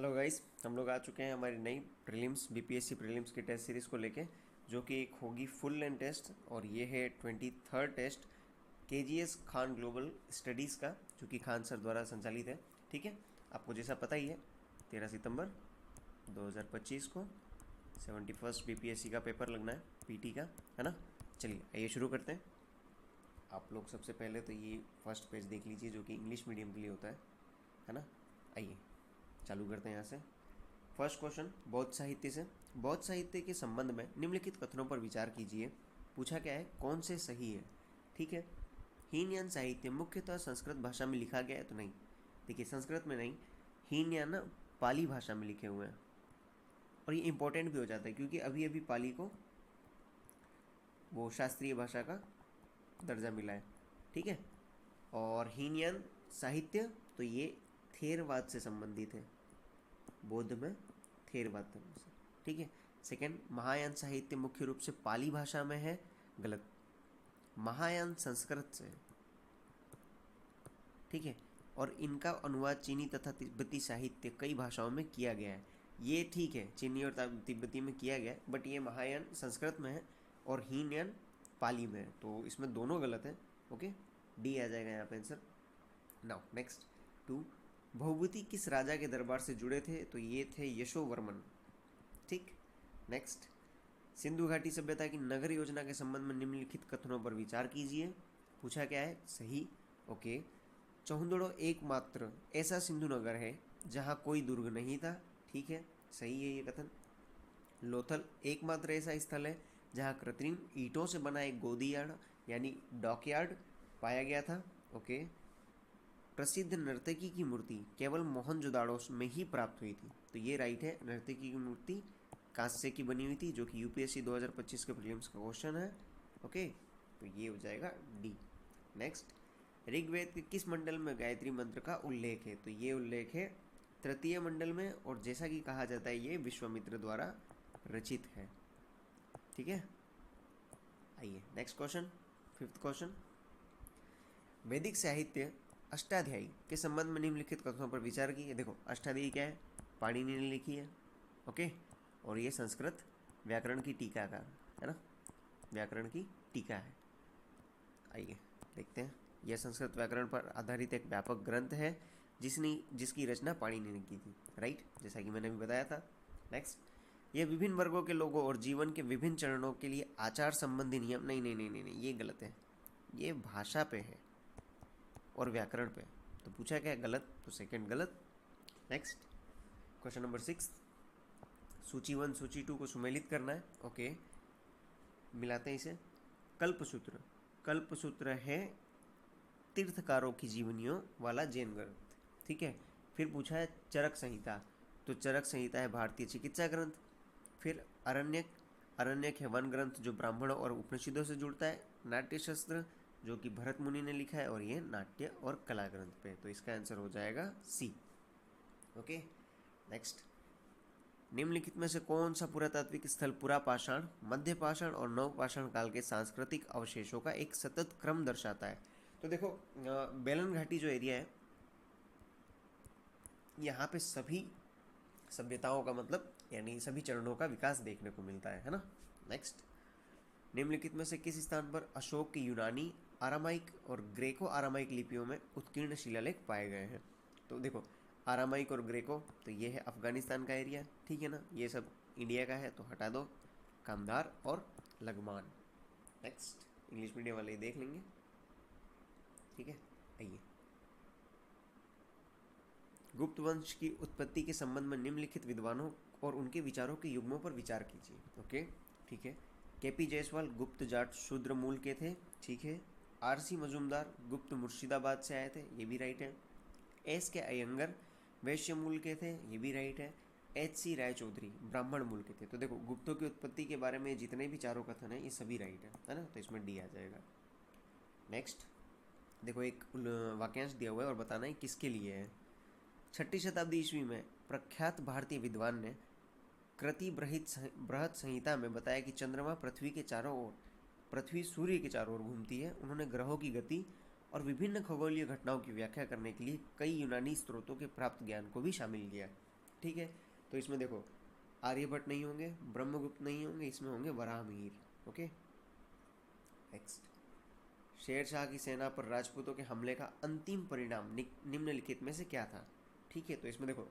Hello guys, हम लोग आ चुके हैं हमारी नई प्रीलिम्स बीपीएससी प्रीलिम्स की टेस्ट सीरीज़ को लेके, जो कि एक होगी फुल लेंथ टेस्ट। और ये है 23rd test KGS Khan global studies का, जो कि खान सर द्वारा संचालित है। ठीक है, आपको जैसा पता ही है 13 सितंबर 2025 को 71st बीपीएससी का पेपर लगना है, पीटी का, है ना। चलिए आइए शुरू करते हैं। आप लोग सबसे पहले तो ये फर्स्ट पेज देख लीजिए, जो कि इंग्लिश मीडियम के लिए होता है ना। आइए चालू करते हैं यहाँ से। फर्स्ट क्वेश्चन, बौद्ध साहित्य से। बौद्ध साहित्य के संबंध में निम्नलिखित कथनों पर विचार कीजिए। पूछा क्या है, कौन से सही है। ठीक है, हीनयान साहित्य मुख्यतः संस्कृत भाषा में लिखा गया है, तो नहीं। देखिए, संस्कृत में नहीं, हीनयान ना पाली भाषा में लिखे हुए हैं। और ये इंपॉर्टेंट भी हो जाता है क्योंकि अभी अभी पाली को वो शास्त्रीय भाषा का दर्जा मिला है। ठीक है, और हीनयान साहित्य तो ये थेरवाद से संबंधित है, बौद्ध में थेरवाद धर्म से। ठीक है। सेकंड, महायान साहित्य मुख्य रूप से पाली भाषा में है, गलत। महायान संस्कृत से है। ठीक है, और इनका अनुवाद चीनी तथा तिब्बती साहित्य कई भाषाओं में किया गया है। ये ठीक है, चीनी और तिब्बती में किया गया है, बट ये महायान संस्कृत में है और हीनयान पाली में है, तो इसमें दोनों गलत है। ओके, डी आ जाएगा यहाँ पे आंसर। नाउ नेक्स्ट, 2, भभूति किस राजा के दरबार से जुड़े थे, तो ये थे यशोवर्मन। ठीक। नेक्स्ट, सिंधु घाटी सभ्यता की नगर योजना के संबंध में निम्नलिखित कथनों पर विचार कीजिए। पूछा क्या है, सही। ओके, चौहंदड़ो एकमात्र ऐसा सिंधु नगर है जहाँ कोई दुर्ग नहीं था। ठीक है, सही है ये कथन। लोथल एकमात्र ऐसा स्थल है जहाँ कृत्रिम ईंटों से बना एक गोदी यार्ड यानी डॉकयार्ड पाया गया था। ओके, प्रसिद्ध नर्तकी की मूर्ति केवल मोहनजोदाड़ो में ही प्राप्त हुई थी, तो ये राइट है। नर्तकी की मूर्ति कांस्य की बनी हुई थी, जो कि यूपीएससी 2025 के प्रीलिम्स का क्वेश्चन है। ओके, तो ये हो जाएगा डी। नेक्स्ट, ऋग्वेद के किस मंडल में गायत्री मंत्र का उल्लेख है, तो ये उल्लेख है तृतीय मंडल में, और जैसा कि कहा जाता है ये विश्वामित्र द्वारा रचित है। ठीक है, आइए नेक्स्ट क्वेश्चन, फिफ्थ क्वेश्चन, वैदिक साहित्य अष्टाध्यायी के संबंध में निम्नलिखित कथनों पर विचार कीजिए। देखो, अष्टाध्यायी क्या है, पाणिनि ने लिखी है। ओके, और ये संस्कृत व्याकरण की टीका का है ना, व्याकरण की टीका है। आइए देखते हैं, यह संस्कृत व्याकरण पर आधारित एक व्यापक ग्रंथ है जिसकी रचना पाणिनि ने की थी, राइट, जैसा कि मैंने भी बताया था। नेक्स्ट, यह विभिन्न वर्गों के लोगों और जीवन के विभिन्न चरणों के लिए आचार संबंधी नियम, नहीं नहीं नहीं नहीं नहीं, ये गलत है। ये भाषा पे है और व्याकरण पे, तो पूछा क्या गलत, तो सेकंड गलत। नेक्स्ट, क्वेश्चन नंबर 6, सूची 1 सूची 2 को सुमेलित करना है। ओके, मिलाते हैं इसे। कल्पसूत्र, कल्पसूत्र है तीर्थकारों की जीवनियों वाला जैन ग्रंथ। ठीक है, फिर पूछा है चरक संहिता, तो चरक संहिता है भारतीय चिकित्सा ग्रंथ। फिर अरण्यक, अरण्यक है वन ग्रंथ जो ब्राह्मणों और उपनिषदों से जुड़ता है। नाट्यशास्त्र, जो कि भरत मुनि ने लिखा है, और ये नाट्य और कला ग्रंथ पे, तो इसका आंसर हो जाएगा सी। ओके, नेक्स्ट, निम्नलिखित में से कौन सा पुरातात्विक स्थल पुरापाषाण, मध्य पाषाण और नवपाषाण काल के सांस्कृतिक अवशेषों का एक सतत क्रम दर्शाता है। तो देखो, बेलन घाटी जो एरिया है, यहाँ पे सभी सभ्यताओं का मतलब यानी सभी चरणों का विकास देखने को मिलता है ना। नेक्स्ट, निम्नलिखित में से किस स्थान पर अशोक की यूनानी, आरामाइक और ग्रेको आरामाइक लिपियों में उत्कीर्ण शिलालेख पाए गए हैं। तो देखो, आरामाइक और ग्रेको, तो ये है अफगानिस्तान का एरिया, ठीक है ना, ये सब इंडिया का है, तो हटा दो कामदार और लगमान। नेक्स्ट, इंग्लिश मीडियम वाले देख लेंगे। ठीक है, आइए, गुप्त वंश की उत्पत्ति के संबंध में निम्नलिखित विद्वानों और उनके विचारों के युग्मों पर विचार कीजिए। ओके, ठीक है, केपी जायसवाल गुप्त जाट शूद्र मूल के थे। ठीक है, आरसी मजूमदार गुप्त मुर्शिदाबाद से आए थे, ये भी राइट है। एस के अयंगर वैश्य मूल के थे, ये भी राइट है। एच सी रायचौधरी ब्राह्मण मूल के थे। तो देखो, गुप्तों की उत्पत्ति के बारे में जितने भी चारों कथन हैं ये सभी राइट है ना, तो इसमें डी आ जाएगा। नेक्स्ट, देखो, एक वाक्यांश दिया हुआ है और बताना है किसके लिए है। 6ठी शताब्दी ईस्वी में प्रख्यात भारतीय विद्वान ने कृति बृहत संहिता में बताया कि चंद्रमा पृथ्वी के चारों ओर, पृथ्वी सूर्य के चारों ओर घूमती है। उन्होंने ग्रहों की गति और विभिन्न खगोलीय घटनाओं की व्याख्या करने के लिए कई यूनानी स्रोतों के प्राप्त ज्ञान को भी शामिल किया। ठीक है। तो इसमें देखो आर्यभट्ट नहीं होंगे, ब्रह्मगुप्त नहीं होंगे, इसमें होंगे वराहमिहिर। ओके नेक्स्ट, शेर शाह की सेना पर राजपूतों के हमले का अंतिम परिणाम निम्नलिखित में से क्या था? ठीक है, तो इसमें देखो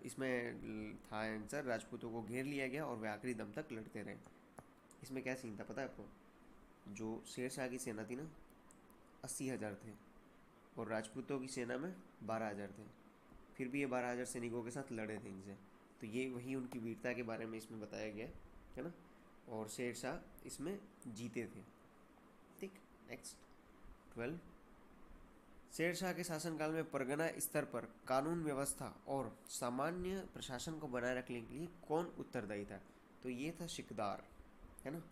इसमें था आंसर, राजपूतों को घेर लिया गया और वे आखिरी दम तक लड़ते रहे। इसमें क्या सीन था पता है आपको? जो शेर शाह की सेना थी ना, 80,000 थे और राजपूतों की सेना में 12,000 थे। फिर भी ये 12,000 सैनिकों के साथ लड़े थे इनसे। तो ये वही उनकी वीरता के बारे में इसमें बताया गया है ना। और शेर शाह इसमें जीते थे। ठीक, नेक्स्ट 12, शेर शाह के शासनकाल में परगना स्तर पर कानून व्यवस्था और सामान्य प्रशासन को बनाए रखने के लिए कौन उत्तरदायी था? तो ये था सिकदार, है ना।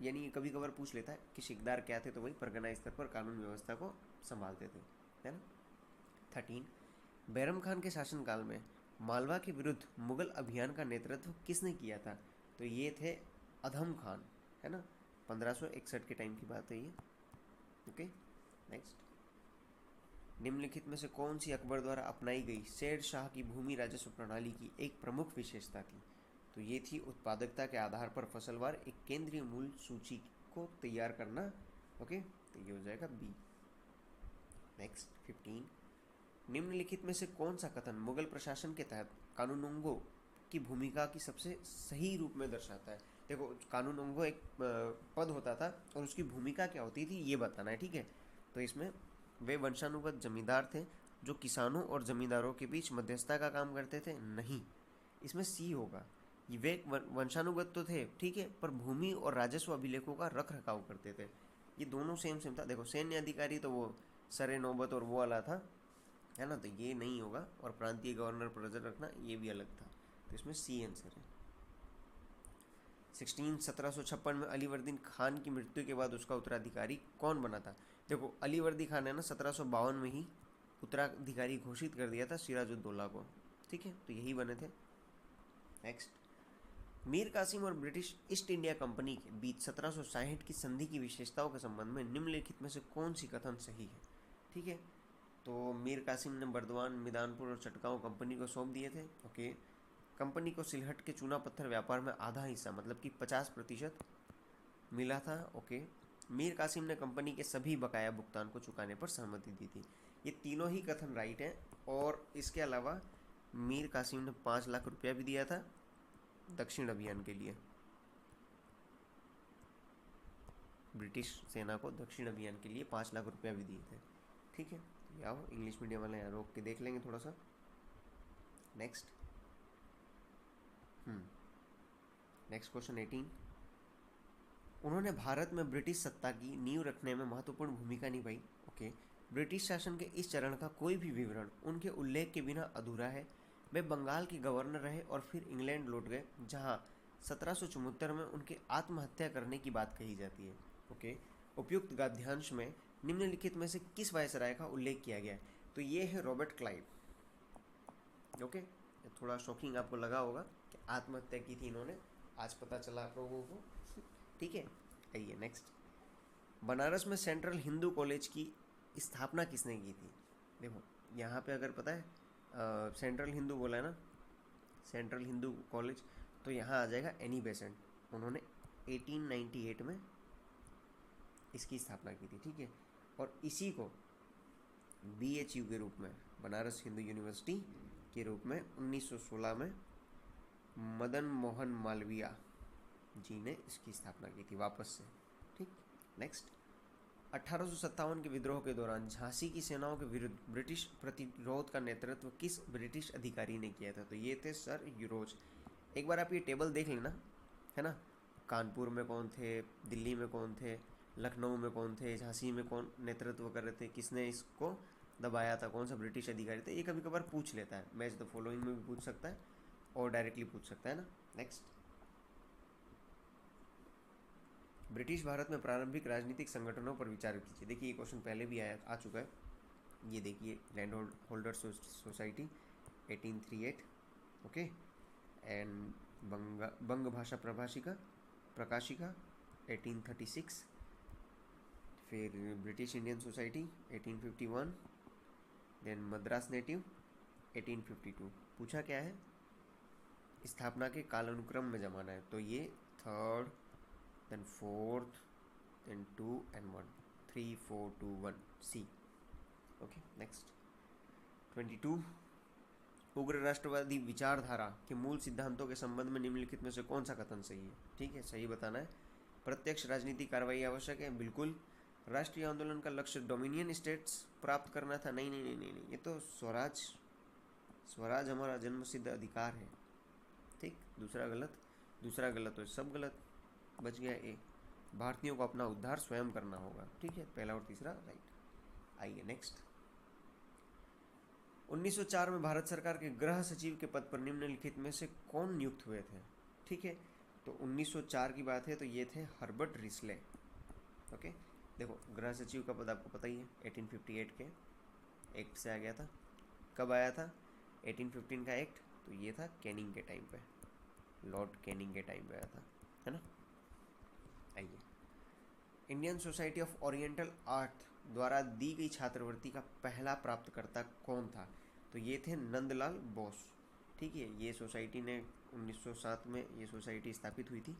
यानी कभी कभार पूछ लेता है कि सिकदार क्या थे, तो वही परगना स्तर पर कानून व्यवस्था को संभालते थे, है ना। 13, बैरम खान के शासनकाल में मालवा के विरुद्ध मुगल अभियान का नेतृत्व किसने किया था? तो ये थे अधम खान, है ना। 1561 के टाइम की बात है ये। ओके नेक्स्ट, निम्नलिखित में से कौन सी अकबर द्वारा अपनाई गई शेर शाह की भूमि राजस्व प्रणाली की एक प्रमुख विशेषता थी? तो ये थी उत्पादकता के आधार पर फसलवार एक केंद्रीय मूल्य सूची को तैयार करना। ओके, तो ये हो जाएगा बी। नेक्स्ट 15, निम्नलिखित में से कौन सा कथन मुगल प्रशासन के तहत कानूनोंगो की भूमिका की सबसे सही रूप में दर्शाता है? देखो कानूनोंगो एक पद होता था और उसकी भूमिका क्या होती थी ये बताना है, ठीक है। तो इसमें वे वंशानुगत जमींदार थे जो किसानों और जमींदारों के बीच मध्यस्थता का काम करते थे? नहीं, इसमें सी होगा। वे वंशानुगत तो थे, ठीक है, पर भूमि और राजस्व अभिलेखों का रख रखाव करते थे। ये दोनों सेम सेम था। देखो सैन्य अधिकारी तो वो सरे नौबत और वो वाला था, है ना, तो ये नहीं होगा। और प्रांतीय गवर्नर पर नजर रखना ये भी अलग था, तो इसमें सी आंसर है। 16, 1756 में अलीवर्दीन खान की मृत्यु के बाद उसका उत्तराधिकारी कौन बना था? देखो अलीवर्दी खान है ना, 1752 में ही उत्तराधिकारी घोषित कर दिया था सिराजुद्दौला को, ठीक है, तो यही बने थे। नेक्स्ट, मीर कासिम और ब्रिटिश ईस्ट इंडिया कंपनी के बीच 1760 की संधि की विशेषताओं के संबंध में निम्नलिखित में से कौन सी कथन सही है? ठीक है, तो मीर कासिम ने बर्दवान, मिदानपुर और चटगांव कंपनी को सौंप दिए थे। ओके, कंपनी को सिलहट के चूना पत्थर व्यापार में आधा हिस्सा मतलब कि 50% मिला था। ओके, मीर कासिम ने कंपनी के सभी बकाया भुगतान को चुकाने पर सहमति दी थी। ये तीनों ही कथन राइट हैं। और इसके अलावा मीर कासिम ने 5 लाख रुपया भी दिया था दक्षिण अभियान के लिए, ब्रिटिश सेना को दक्षिण अभियान के लिए 5 लाख रुपया भी दिए थे। ठीक है, तो आओ इंग्लिश मीडियम वाले यहाँ रोक के देख लेंगे थोड़ा सा। नेक्स्ट नेक्स्ट क्वेश्चन 18, उन्होंने भारत में ब्रिटिश सत्ता की नींव रखने में महत्वपूर्ण भूमिका निभाई। ओके, ब्रिटिश शासन के इस चरण का कोई भी विवरण उनके उल्लेख के बिना अधूरा है। वे बंगाल के गवर्नर रहे और फिर इंग्लैंड लौट गए, जहां 1774 में उनके आत्महत्या करने की बात कही जाती है। ओके, उपयुक्त गद्यांश में निम्नलिखित में से किस वायसराय का उल्लेख किया गया है? तो ये है रॉबर्ट क्लाइव। ओके, थोड़ा शॉकिंग आपको लगा होगा कि आत्महत्या की थी इन्होंने, आज पता चला आप लोगों को। ठीक है, आइए नेक्स्ट, बनारस में सेंट्रल हिंदू कॉलेज की स्थापना किसने की थी? देखो यहाँ पे अगर पता है सेंट्रल हिंदू बोला है ना, सेंट्रल हिंदू कॉलेज, तो यहाँ आ जाएगा एनी बेसेंट। उन्होंने 1898 में इसकी स्थापना की थी। ठीक है, और इसी को BHU के रूप में, बनारस हिंदू यूनिवर्सिटी के रूप में 1916 में मदन मोहन मालवीय जी ने इसकी स्थापना की थी वापस से। ठीक, नेक्स्ट, 1857 के विद्रोह के दौरान झांसी की सेनाओं के विरुद्ध ब्रिटिश प्रतिरोध का नेतृत्व किस ब्रिटिश अधिकारी ने किया था? तो ये थे सर यूरोज। एक बार आप ये टेबल देख लेना, है ना, कानपुर में कौन थे, दिल्ली में कौन थे, लखनऊ में कौन थे, झांसी में कौन नेतृत्व कर रहे थे, किसने इसको दबाया था, कौन सा ब्रिटिश अधिकारी थे। ये कभी कभार पूछ लेता है, मैच द फॉलोइंग में भी पूछ सकता है और डायरेक्टली पूछ सकता है ना। नेक्स्ट, ब्रिटिश भारत में प्रारंभिक राजनीतिक संगठनों पर विचार कीजिए। देखिए ये क्वेश्चन पहले भी आ चुका है। ये देखिए, land holder society 1838, okay, and Banga Bhasha Prakashika 1836, फिर British Indian society 1851, then Madras native 1852। पूछा क्या है? स्थापना के कालानुक्रम में जमाना है, तो ये third, then fourth, then 2 and 1, 3 4 2 1 C। Okay next 22, उग्र राष्ट्रवादी विचारधारा के मूल सिद्धांतों के संबंध में निम्नलिखित में से कौन सा कथन सही है? ठीक है, सही बताना है। प्रत्यक्ष राजनीतिक कार्रवाई आवश्यक है, बिल्कुल। राष्ट्रीय आंदोलन का लक्ष्य डोमिनियन स्टेट्स प्राप्त करना था, नहीं नहीं नहीं नहीं, नहीं। ये तो स्वराज, स्वराज हमारा जन्मसिद्ध अधिकार है। ठीक, दूसरा गलत, दूसरा गलत हो, सब गलत, बच गया ए। भारतीयों को अपना उद्धार स्वयं करना होगा। ठीक है, पहला और तीसरा राइट। आइए नेक्स्ट, 1904 में भारत सरकार के गृह सचिव के पद पर निम्नलिखित में से कौन नियुक्त हुए थे? ठीक है, तो 1904 की बात है तो ये थे हर्बर्ट रिस्ले। ओके, देखो गृह सचिव का पद आपको पता ही है, 1858 के एक्ट से आ गया था। कब आया था? 1815 का एक्ट, तो ये था कैनिंग के टाइम पे, लॉर्ड कैनिंग के टाइम पे आया था, है ना। आइए, Indian society of oriental art द्वारा दी गई छात्रवृत्ति का पहला प्राप्तकर्ता कौन था? तो ये थे नंदलाल बोस। ठीक है, ये सोसाइटी ने 1907 में ये सोसाइटी स्थापित हुई थी,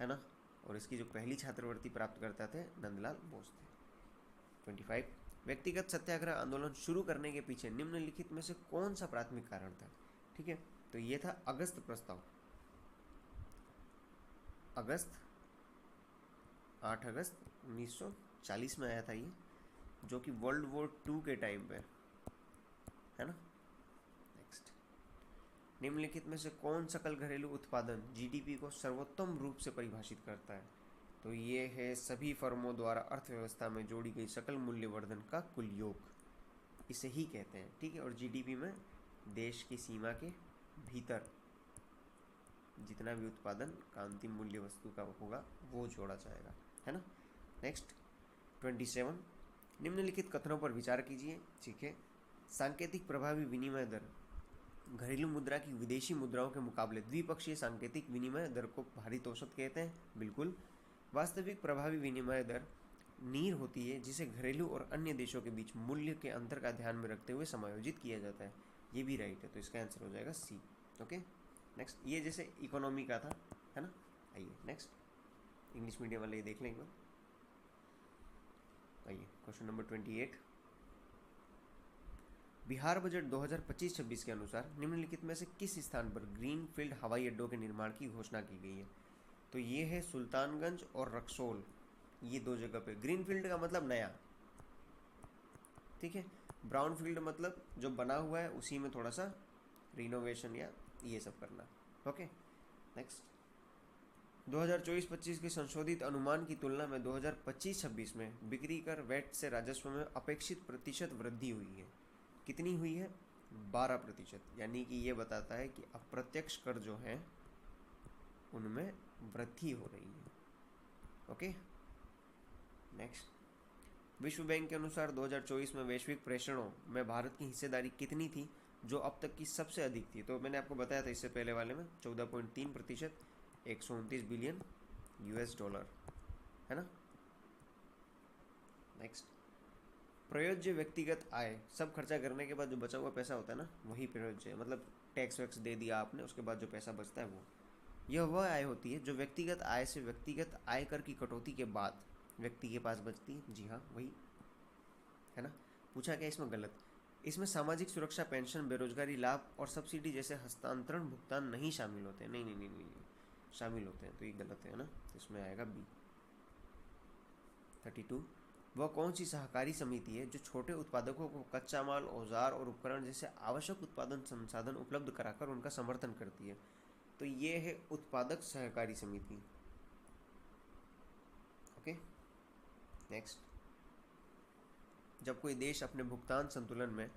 है ना, और इसकी जो पहली छात्रवृत्ति प्राप्त करता थे नंदलाल बोस थे। 25, व्यक्तिगत सत्याग्रह आंदोलन शुरू करने के पीछे निम्नलिखित में से कौन सा प्राथमिक कारण था? ठीक है, तो ये था अगस्त प्रस्ताव। अगस्त 8 अगस्त 1940 में आया था ये, जो कि वर्ल्ड वॉर 2 के टाइम पे, है ना। नेक्स्ट, निम्नलिखित में से कौन सकल घरेलू उत्पादन जीडीपी को सर्वोत्तम रूप से परिभाषित करता है? तो ये है सभी फर्मों द्वारा अर्थव्यवस्था में जोड़ी गई सकल मूल्यवर्धन का कुल योग, इसे ही कहते हैं। ठीक है, और जीडीपी में देश की सीमा के भीतर जितना भी उत्पादन का अंतिम मूल्य वस्तु का होगा वो जोड़ा जाएगा, है ना। नेक्स्ट 27, निम्नलिखित कथनों पर विचार कीजिए। ठीक है, सांकेतिक प्रभावी विनिमय दर घरेलू मुद्रा की विदेशी मुद्राओं के मुकाबले द्विपक्षीय सांकेतिक विनिमय दर को भारित औसत कहते हैं, बिल्कुल। वास्तविक प्रभावी विनिमय दर नीर होती है जिसे घरेलू और अन्य देशों के बीच मूल्य के अंतर का ध्यान में रखते हुए समायोजित किया जाता है, ये भी राइट है, तो इसका आंसर हो जाएगा सी। ओके नेक्स्ट, ये जैसे इकोनॉमी का था, है ना। आइए नेक्स्ट, इंग्लिश मीडियम वाले ये देख लेंगे। आइए क्वेश्चन नंबर 28, बिहार बजट 2025-26 के अनुसार निम्नलिखित में से किस स्थान पर ग्रीनफील्ड हवाई अड्डों के निर्माण की घोषणा की गई है? तो ये है सुल्तानगंज और रक्सौल, ये दो जगह पे। ग्रीनफील्ड का मतलब नया, ठीक है। ब्राउन फील्ड मतलब जो बना हुआ है उसी में थोड़ा सा रिनोवेशन या ये सब करना। ओके नेक्स्ट, 2024-25 के संशोधित अनुमान की तुलना में 2025-26 में बिक्री कर वैट से राजस्व में अपेक्षित प्रतिशत वृद्धि हुई है। कितनी हुई है? 12%, यानी कि ये बताता है कि अप्रत्यक्ष कर जो है उनमें वृद्धि हो रही है। ओके नेक्स्ट, विश्व बैंक के अनुसार 2024 में वैश्विक प्रेषणों में भारत की हिस्सेदारी कितनी थी, जो अब तक की सबसे अधिक थी? तो मैंने आपको बताया था इससे पहले वाले में 14.3%, 129 बिलियन $, है ना। नेक्स्ट, प्रयोज्य व्यक्तिगत आय, सब खर्चा करने के बाद जो बचा हुआ पैसा होता है ना, वही प्रयोज्य है। मतलब टैक्स वैक्स दे दिया आपने, उसके बाद जो पैसा बचता है वो, यह वह आय होती है जो व्यक्तिगत आय से व्यक्तिगत आयकर की कटौती के बाद व्यक्ति के पास बचती है। जी हाँ, वही है ना। पूछा क्या इसमें गलत? इसमें सामाजिक सुरक्षा, पेंशन, बेरोजगारी लाभ और सब्सिडी जैसे हस्तांतरण भुगतान नहीं शामिल होते हैं। नहीं नहीं नहीं नहीं, शामिल होते हैं, तो ये गलत है ना, तो इसमें आएगा बी। 32, वह कौन सी सहकारी समिति है जो छोटे उत्पादकों को कच्चा माल, औजार और उपकरण जैसे आवश्यक उत्पादन संसाधन उपलब्ध कराकर उनका समर्थन करती है? तो ये है उत्पादक सहकारी समिति। ओके नेक्स्ट, जब कोई देश अपने भुगतान संतुलन में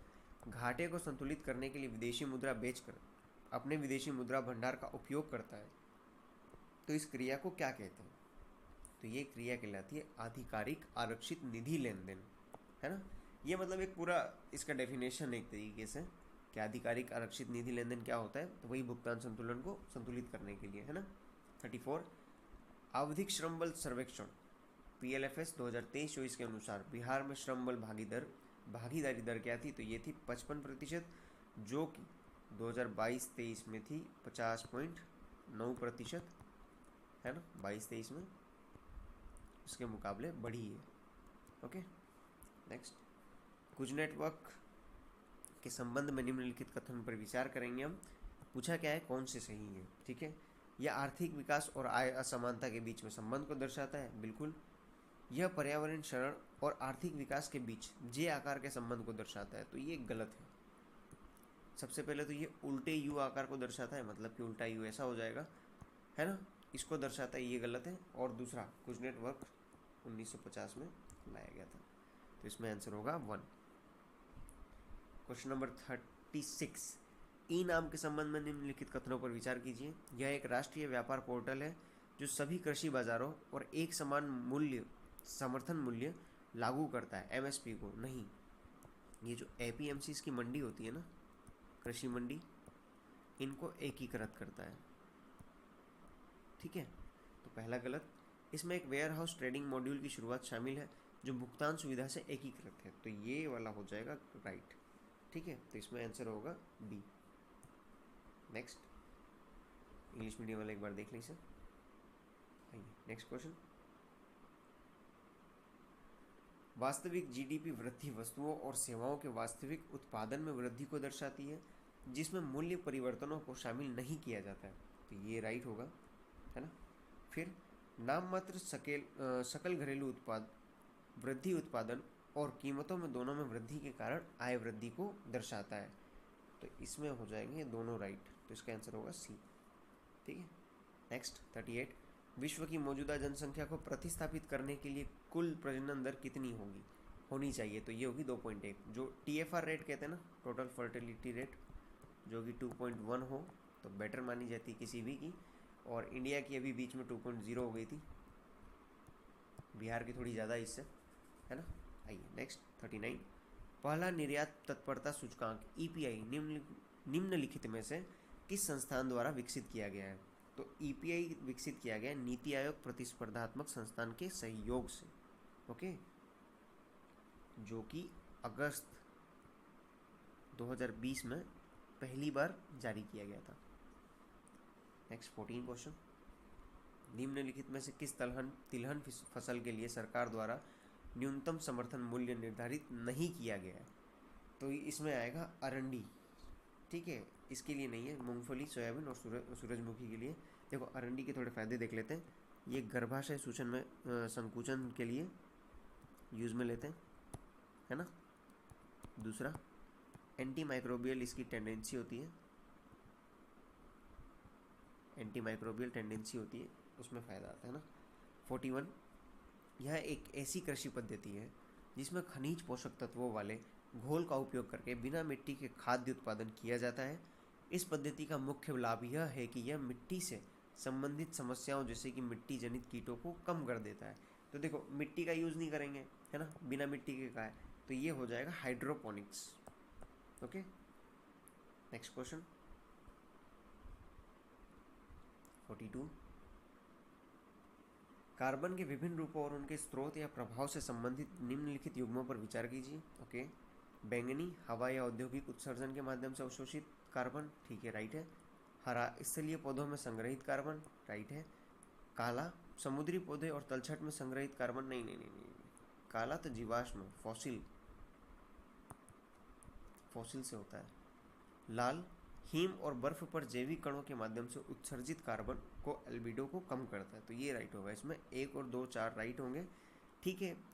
घाटे को संतुलित करने के लिए विदेशी मुद्रा बेचकर अपने विदेशी मुद्रा भंडार का उपयोग करता है तो इस क्रिया को क्या कहते हैं? तो ये क्रिया कहलाती है आधिकारिक आरक्षित निधि लेन देन, है ना। ये मतलब एक पूरा इसका डेफिनेशन एक तरीके से कि आधिकारिक आरक्षित निधि लेन देन क्या होता है, तो वही भुगतान संतुलन को संतुलित करने के लिए, है ना। 34, आवधिक श्रम बल सर्वेक्षण PLFS 2023-24 के अनुसार बिहार में श्रम बल भागीदारी दर क्या थी? तो ये थी 55%, जो कि 2022-23 में थी 50.9%, है ना, 22-23 में उसके मुकाबले बढ़ी है। ओके, नेक्स्ट, कुछ नेटवर्क के संबंध में निम्नलिखित कथन पर विचार करेंगे हम। पूछा क्या है, कौन से सही है, ठीक है। यह आर्थिक विकास और आय असमानता के बीच में संबंध को दर्शाता है, बिल्कुल। यह पर्यावरण क्षरण और आर्थिक विकास के बीच जे आकार के संबंध को दर्शाता है, तो ये गलत है। सबसे पहले तो ये उल्टे यू आकार को दर्शाता है, मतलब कि उल्टा यू ऐसा हो जाएगा, है ना, इसको दर्शाता है, ये गलत है। और दूसरा, कुछ नेटवर्क 1950 में लाया गया था, तो इसमें आंसर होगा 1। क्वेश्चन नंबर 36, ई नाम के संबंध में निम्नलिखित कथनों पर विचार कीजिए। यह एक राष्ट्रीय व्यापार पोर्टल है जो सभी कृषि बाजारों और एक समान मूल्य समर्थन मूल्य लागू करता है, एमएसपी को नहीं। ये जो एपीएमसी की मंडी होती है ना, कृषि मंडी, इनको एकीकृत करता है, ठीक है। तो पहला गलत। इसमें एक वेयर हाउस ट्रेडिंग मॉड्यूल की शुरुआत शामिल है जो भुगतान सुविधा से एकीकृत है, तो ये वाला हो जाएगा राइट, ठीक है। तो इसमें आंसर होगा बी। नेक्स्ट, इंग्लिश मीडियम वाला एक बार देख लीजिए। आइए नेक्स्ट क्वेश्चन। वास्तविक जीडीपी वृद्धि वस्तुओं और सेवाओं के वास्तविक उत्पादन में वृद्धि को दर्शाती है जिसमें मूल्य परिवर्तनों को शामिल नहीं किया जाता है, तो ये राइट होगा, है ना। फिर नाम मात्र सकल घरेलू उत्पाद वृद्धि उत्पादन और कीमतों में दोनों में वृद्धि के कारण आय वृद्धि को दर्शाता है, तो इसमें हो जाएंगे दोनों राइट, तो इसका आंसर होगा सी, ठीक है। नेक्स्ट 38, विश्व की मौजूदा जनसंख्या को प्रतिस्थापित करने के लिए कुल प्रजनन दर कितनी होनी चाहिए, तो ये होगी 2.1। जो TFR रेट कहते हैं ना, टोटल फर्टिलिटी रेट, जो कि 2.1 हो तो बेटर मानी जाती किसी भी की, और इंडिया की अभी बीच में 2.0 हो गई थी, बिहार की थोड़ी ज़्यादा इससे, है ना। आइए नेक्स्ट 39, पहला निर्यात तत्परता सूचकांक EPI निम्नलिखित में से किस संस्थान द्वारा विकसित किया गया है, तो EPI विकसित किया गया नीति आयोग प्रतिस्पर्धात्मक संस्थान के सहयोग से, ओके, जो कि अगस्त 2020 में पहली बार जारी किया गया था। नेक्स्ट 14 क्वेश्चन, निम्नलिखित में से किस तिलहन फसल के लिए सरकार द्वारा न्यूनतम समर्थन मूल्य निर्धारित नहीं किया गया है, तो इसमें आएगा अरंडी, ठीक है। इसके लिए नहीं है, मूंगफली, सोयाबीन और सूरजमुखी के लिए। देखो अरंडी के थोड़े फायदे देख लेते हैं। ये गर्भाशय सूचन में संकुचन के लिए यूज में लेते हैं, है ना। दूसरा, एंटी माइक्रोबियल इसकी टेंडेंसी होती है, उसमें फ़ायदा आता है ना। 41, यह एक ऐसी कृषि पद्धति है जिसमें खनिज पोषक तत्वों वाले घोल का उपयोग करके बिना मिट्टी के खाद्य उत्पादन किया जाता है। इस पद्धति का मुख्य लाभ यह है कि यह मिट्टी से संबंधित समस्याओं जैसे कि मिट्टी जनित कीटों को कम कर देता है। तो देखो मिट्टी का यूज़ नहीं करेंगे, है ना, बिना मिट्टी के का है, तो ये हो जाएगा hydroponics, okay. Next question 42, carbon के विभिन्न रूपों और उनके स्रोत या प्रभाव से संबंधित निम्नलिखित युग्मों पर विचार कीजिए, ओके। बैंगनी, हवा या औद्योगिक उत्सर्जन के माध्यम से अवशोषित कार्बन, ठीक है, राइट है। हरा, स्थलीय पौधों में संग्रहित कार्बन, राइट है। काला, समुद्री पौधे और तलछट में संग्रहित कार्बन, नहीं, काला तो जीवाश्म, फॉसिल से होता है। लाल, हिम और बर्फ पर जैविक कणों के माध्यम से उत्सर्जित कार्बन को एल्बिडो को कम करता है, तो ये राइट होगा। इसमें 1 और 2, 4 राइट होंगे, ठीक है।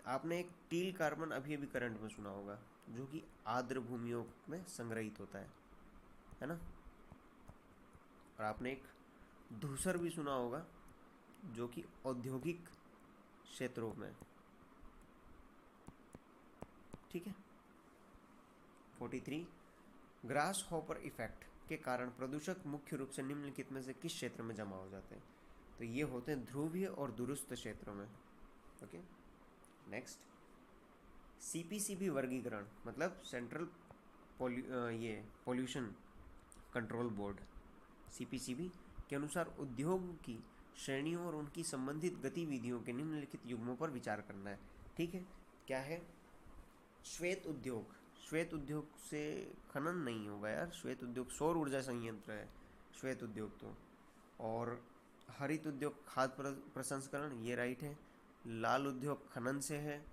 आपने एक टील कार्बन अभी करंट में सुना होगा, जो कि आर्द्र भूमियों में संग्रहित होता है ना। और आपने एक धूसर भी सुना होगा, जो कि औद्योगिक क्षेत्रों में, ठीक है। 43, ग्रास हॉपर इफेक्ट के कारण प्रदूषक मुख्य रूप से निम्नलिखित में से किस क्षेत्र में जमा हो जाते हैं, तो ये होते हैं ध्रुवीय और दूरस्थ क्षेत्रों में, ओके। नेक्स्ट, CPCB वर्गीकरण मतलब central pollution control board, CPCB के अनुसार उद्योग की श्रेणियों और उनकी संबंधित गतिविधियों के निम्नलिखित युग्मों पर विचार करना है, ठीक है। क्या है, श्वेत उद्योग, श्वेत उद्योग से खनन नहीं होगा यार, श्वेत उद्योग सौर ऊर्जा संयंत्र है श्वेत उद्योग तो। और हरित उद्योग खाद्य प्रसंस्करण, ये राइट है। लाल उद्योग खनन से है,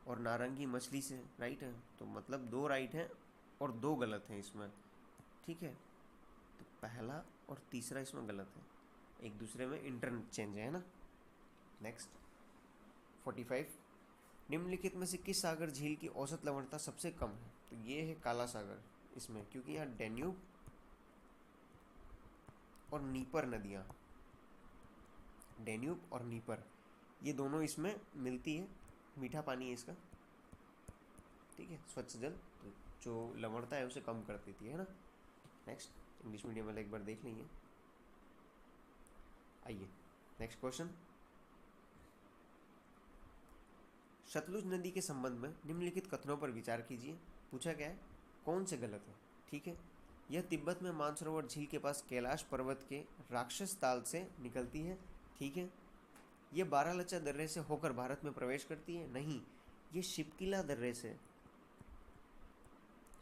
और नारंगी मछली से, राइट है। तो मतलब 2 राइट हैं और 2 गलत हैं इसमें, ठीक है। तो पहला और तीसरा इसमें गलत है, एक दूसरे में इंटरचेंज है ना। नेक्स्ट 45, निम्नलिखित में से किस सागर झील की औसत लवणता सबसे कम है? तो ये है काला सागर इसमें, क्योंकि यहाँ डेन्यूब और नीपर नदियाँ, डेन्यूब और नीपर, ये दोनों इसमें मिलती है, मीठा पानी है इसका, ठीक है, स्वच्छ जल, तो जो लवणता है उसे कम कर देती है ना। नेक्स्ट इंग्लिश मीडियम वाला एक बार देख लेंगे। आइए नेक्स्ट क्वेश्चन, सतलुज नदी के संबंध में निम्नलिखित कथनों पर विचार कीजिए। पूछा गया है कौन से गलत है, ठीक है। यह तिब्बत में मानसरोवर झील के पास कैलाश पर्वत के राक्षस ताल से निकलती है, ठीक है। यह बारालचा दर्रे से होकर भारत में प्रवेश करती है, नहीं, ये शिपकिला दर्रे से,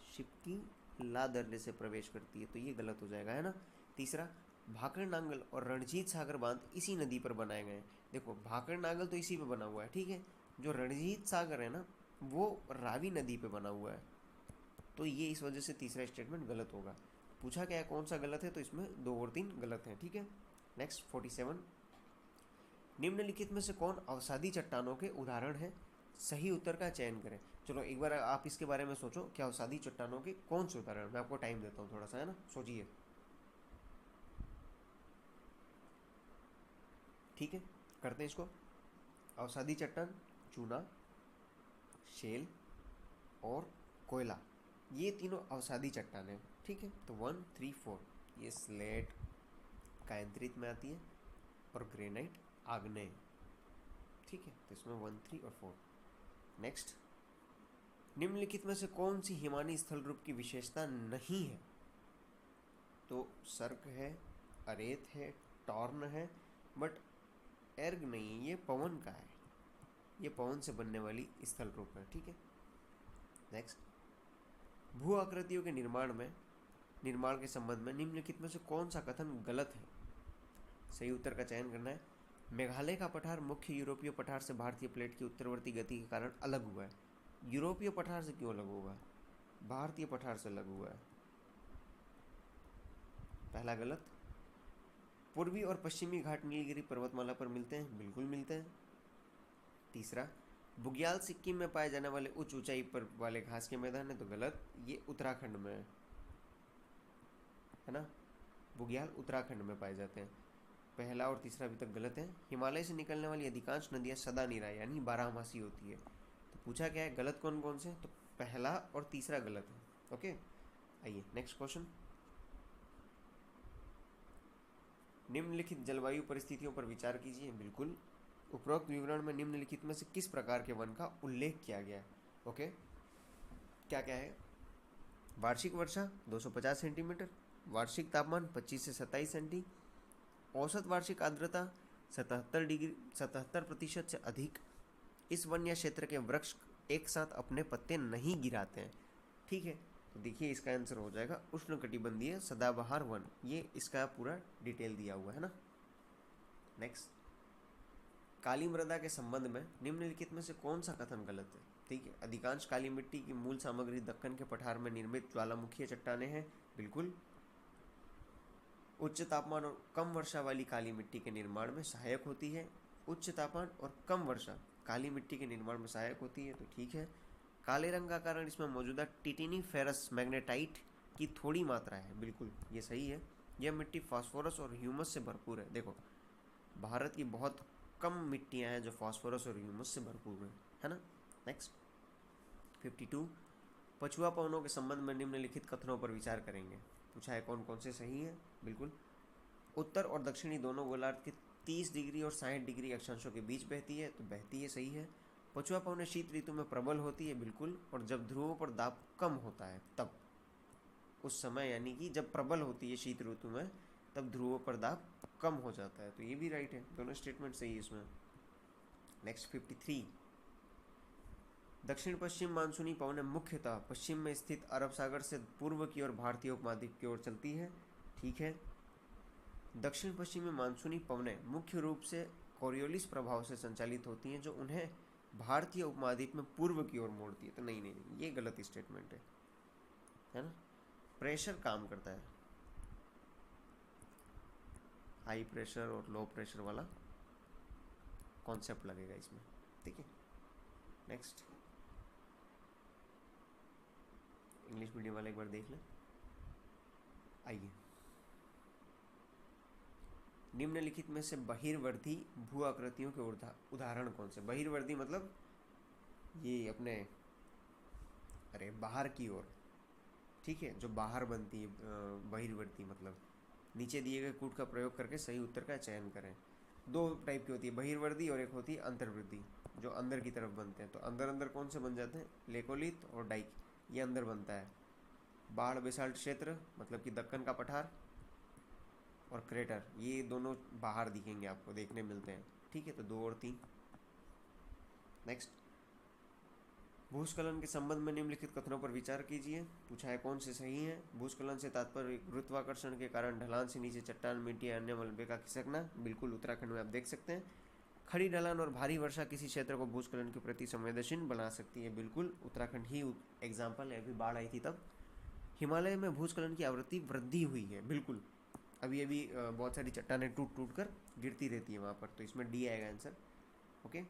शिपकिला दर्रे से प्रवेश करती है, तो ये गलत हो जाएगा, है ना। तीसरा, भाखड़ नांगल और रणजीत सागर बांध इसी नदी पर बनाए गए हैं। देखो भाखड़ नांगल तो इसी पे बना हुआ है, ठीक है। जो रणजीत सागर है ना, वो रावी नदी पे बना हुआ है, तो ये इस वजह से तीसरा स्टेटमेंट गलत होगा। पूछा क्या है कौन सा गलत है, तो इसमें 2 और 3 गलत हैं, ठीक है। नेक्स्ट 47, निम्नलिखित में से कौन अवसादी चट्टानों के उदाहरण है? सही उत्तर का चयन करें। चलो एक बार आप इसके बारे में सोचो, क्या अवसादी चट्टानों के कौन से उदाहरण, मैं आपको टाइम देता हूँ थोड़ा सा, है ना, सोचिए, ठीक है। करते हैं इसको। अवसादी चट्टान, चूना, शेल और कोयला, ये तीनों अवसादी चट्टान है, ठीक है। तो 1, 3, 4, ये स्लेट कायंत्रित में आती है, और ग्रेनाइट आग्नेय, ठीक है। तो इसमें 1, 3 और 4। नेक्स्ट, निम्नलिखित में से कौन सी हिमानी स्थल रूप की विशेषता नहीं है? तो सर्क है, अरेत है, टॉर्न है, बट एर्ग नहीं, ये पवन का है, ये पवन से बनने वाली स्थल रूप है, ठीक है। नेक्स्ट, भू आकृतियों के निर्माण के संबंध में निम्नलिखित में से कौन सा कथन गलत है? सही उत्तर का चयन करना है। मेघालय का पठार मुख्य यूरोपीय पठार से भारतीय प्लेट की उत्तरवर्ती गति के कारण अलग हुआ है। यूरोपीय पठार से क्यों अलग होगा? भारतीय पठार से अलग हुआ है, पहला गलत। पूर्वी और पश्चिमी घाट नीलगिरी पर्वतमाला पर मिलते हैं, बिल्कुल मिलते हैं। तीसरा, बुग्याल सिक्किम में पाए जाने वाले उच्च ऊंचाई पर वाले घास के मैदान है, तो गलत, ये उत्तराखंड में है ना, बुग्याल उत्तराखंड में पाए जाते हैं। पहला और तीसरा अभी तक गलत है। हिमालय से निकलने वाली अधिकांश नदियाँ सदा नीरा यानी बारहमासी होती है। तो पूछा क्या है गलत कौन कौन से, तो पहला और तीसरा गलत है, ओके। आइए नेक्स्ट क्वेश्चन, निम्नलिखित जलवायु परिस्थितियों पर विचार कीजिए। बिल्कुल, उपरोक्त विवरण में निम्नलिखित में से किस प्रकार के वन का उल्लेख किया गया है? ओके, क्या क्या है? वार्षिक वर्षा 250 सेंटीमीटर, वार्षिक तापमान 25 से 27 सेंटी, औसत वार्षिक आर्द्रता 77% से अधिक। इस वन या क्षेत्र के वृक्ष एक साथ अपने पत्ते नहीं गिराते हैं, ठीक है। तो देखिए इसका आंसर हो जाएगा उष्णकटिबंधीय सदाबहार वन, ये इसका पूरा डिटेल दिया हुआ है ना। नेक्स्ट, काली मृदा के संबंध में निम्नलिखित में से कौन सा कथन गलत है? ठीक है, अधिकांश काली मिट्टी की मूल सामग्री दक्कन के पठार में निर्मित ज्वालामुखीय चट्टानें हैं, बिल्कुल। उच्च तापमान और कम वर्षा वाली काली मिट्टी के निर्माण में सहायक होती है। उच्च तापमान और कम वर्षा काली मिट्टी के निर्माण में सहायक होती है, तो ठीक है। काले रंग का कारण इसमें मौजूदा टिटिनी फेरस मैग्नेटाइट की थोड़ी मात्रा है, बिल्कुल ये सही है। यह मिट्टी फास्फोरस और ह्यूमस से भरपूर है। देखो भारत की बहुत कम मिट्टियाँ हैं जो फास्फोरस और ह्यूमस से भरपूर है ना। नेक्स्ट 52, पछुआ पवनों के संबंध में निम्नलिखित कथनों पर विचार करेंगे। पूछा है कौन कौन से सही है? बिल्कुल, उत्तर और दक्षिणी दोनों गोलार्ध के 30 डिग्री और 60 डिग्री अक्षांशों के बीच बहती है, तो बहती है, सही है। पछुआ पवनें शीत ऋतु में प्रबल होती है, बिल्कुल, और जब ध्रुवों पर दाब कम होता है तब, उस समय यानी कि जब प्रबल होती है शीत ऋतु में तब ध्रुवों पर दाब कम हो जाता है, तो ये भी राइट है, दोनों स्टेटमेंट सही है इसमें। नेक्स्ट 53, दक्षिण पश्चिम मानसूनी पवनें मुख्यतः पश्चिम में स्थित अरब सागर से पूर्व की ओर भारतीय उपमहाद्वीप की ओर चलती है, ठीक है। दक्षिण पश्चिमी मानसूनी पवनें मुख्य रूप से कोरियोलिस प्रभाव से संचालित होती हैं, जो उन्हें भारतीय उपमहाद्वीप में पूर्व की ओर मोड़ती है। तो नहीं नहीं नहीं, ये गलत स्टेटमेंट है ना। प्रेशर काम करता है, हाई प्रेशर और लो प्रेशर वाला कॉन्सेप्ट लगेगा इसमें, ठीक है। नेक्स्ट, इंग्लिश मीडियम वाला एक बार देख लें। आइए, निम्नलिखित में से बहिर्वर्ती भू आकृतियों के उदाहरण कौन से। बहिर्वर्ती मतलब ये अपने, अरे बाहर की ओर, ठीक है, जो बाहर बनती है। बहिर्वर्ती मतलब नीचे दिए गए कूट का प्रयोग करके सही उत्तर का चयन करें। दो टाइप की होती है, बहिर्वर्ती और एक होती है अंतर्वृत्ति, जो अंदर की तरफ बनते हैं। तो अंदर अंदर कौन से बन जाते हैं, लेकोलित और डाइक, ये अंदर बनता है। बाढ़ बेसाल्ट क्षेत्र मतलब कि दक्कन का पठार, और क्रेटर, ये दोनों बाहर दिखेंगे, आपको देखने मिलते हैं, ठीक है। तो 2 और 3। नेक्स्ट, भूस्खलन के संबंध में निम्नलिखित कथनों पर विचार कीजिए। पूछा है कौन से सही हैं। भूस्खलन से तात्पर्य गुरुत्वाकर्षण के कारण ढलान से नीचे चट्टान, मिट्टी या अन्य मलबे का खिसकना। बिल्कुल, उत्तराखंड में आप देख सकते हैं। खड़ी ढलान और भारी वर्षा किसी क्षेत्र को भूस्खलन के प्रति संवेदनशील बना सकती है। बिल्कुल, उत्तराखंड ही एग्जाम्पल है, अभी बाढ़ आई थी तब। हिमालय में भूस्खलन की आवृत्ति वृद्धि हुई है। बिल्कुल, अभी अभी बहुत सारी चट्टानें टूट टूट कर गिरती रहती है वहाँ पर। तो इसमें डी आएगा आंसर, ओके।